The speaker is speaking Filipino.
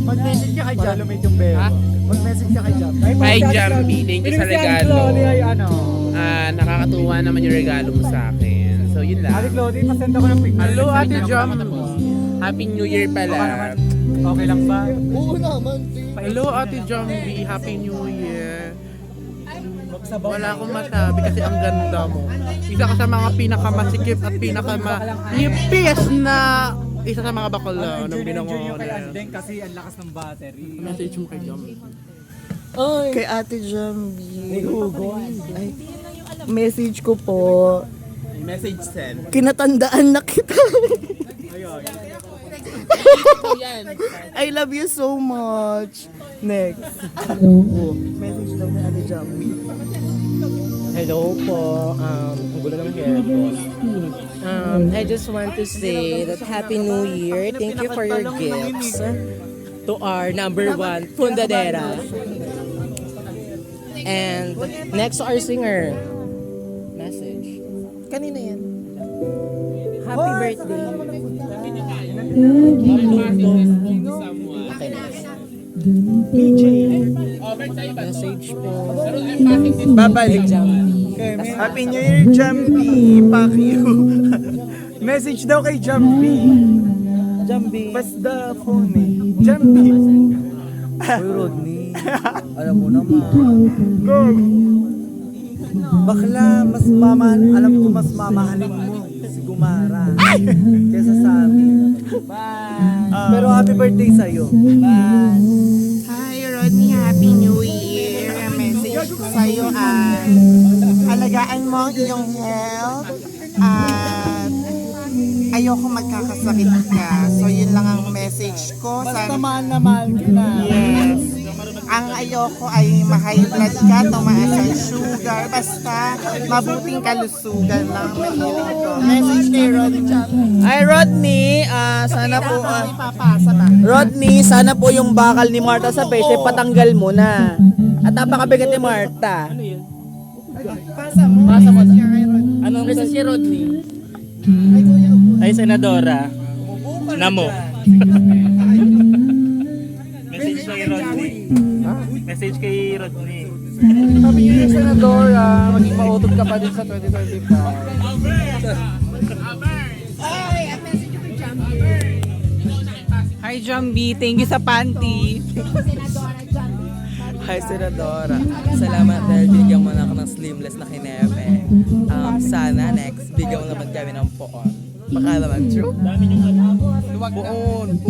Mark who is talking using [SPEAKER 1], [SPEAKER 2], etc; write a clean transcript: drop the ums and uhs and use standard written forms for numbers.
[SPEAKER 1] Mag-message ka kay
[SPEAKER 2] Para
[SPEAKER 1] Jambi.
[SPEAKER 2] lumit yung bebo.
[SPEAKER 1] Ha? Mag-message ka kay Jambi.
[SPEAKER 3] Hi, Jambi. Thank you sa regalo.
[SPEAKER 2] Ay, ano?
[SPEAKER 3] Nakakatuwa naman yung regalo mo sa akin. So, yun lang.
[SPEAKER 2] Ate Claudine, pasend ako ng picture.
[SPEAKER 1] Hello, Ate Jam.
[SPEAKER 3] Happy New Year pala.
[SPEAKER 2] Okay lang ba?
[SPEAKER 1] Hello, Ate Jambi. Happy New Year.
[SPEAKER 2] Magsabaw.
[SPEAKER 1] Wala akong masabi kasi ang ganda mo. Isa ka sa mga pinakamasikip at pinakamanipis na isa sa mga bakla ng
[SPEAKER 2] Enjoy nyo kay
[SPEAKER 1] binangonan.
[SPEAKER 2] Andeng kasi ang lakas ng battery.
[SPEAKER 1] Message mo kay Jambi.
[SPEAKER 4] Kay Ate Jambi.
[SPEAKER 2] Ay,
[SPEAKER 4] Message ko po.
[SPEAKER 3] Message send.
[SPEAKER 4] Kinatandaan na kita.
[SPEAKER 2] ayun.
[SPEAKER 4] I love you so much. Next. Message daw ni Ate Jambi.
[SPEAKER 5] Hello po. Ang gulo naman hair ko. I just want to say that Happy New Year. Thank you for your gifts to our number one fundadera. And next to our singer. Message.
[SPEAKER 4] Kanina yan.
[SPEAKER 5] Happy birthday. Okay, next. Message po.
[SPEAKER 4] Babalik.
[SPEAKER 2] Happy New Year, Jambi. Fuck you. Message daw kay Jambi.
[SPEAKER 4] Jambi.
[SPEAKER 2] Pass the phone eh. Jambi.
[SPEAKER 4] Uy, Rodney. Alam mo naman.
[SPEAKER 2] Go.
[SPEAKER 4] Bakla, mas mamahal. Alam ko mas mamahalin mo si Gumara. Kesa sa amin. Pero happy birthday sa'yo.
[SPEAKER 6] Hi, Rodney. Happy New Year. Ang message ko sa'yo ay alagaan mo ang iyong health at ayoko magkakasakit ka. So, yun lang ang message ko.
[SPEAKER 4] Basta mahal na mahal kita.
[SPEAKER 6] Yes. Ang ayoko ay ma-high blood ka, tumaas ang sugar. Basta mabuting kalusugan lang ang mahilig ko. Message kay Rodney.
[SPEAKER 4] Ay, Rodney, sana po,
[SPEAKER 6] Ipapasa ba?
[SPEAKER 4] Rodney, sana po yung bakal ni Marta sa face, patanggal mo na. At napakabigat ni Marta.
[SPEAKER 6] Pasa mo.
[SPEAKER 5] Anong message si Rodney? Ay, Senadora. Namo. Message kay Rodney. Message kay Rodney.
[SPEAKER 1] Sabi niyo yung Senadora, maging mautog ka pa din sa 2025.
[SPEAKER 7] Hi Jambi, thank you sa panty.
[SPEAKER 4] Hi, Senadora. Salamat dahil bigyan mo na ako ng slimless na kineme. Sana next, bigyan mo naman kami ng poon. Baka naman true.
[SPEAKER 1] Buon.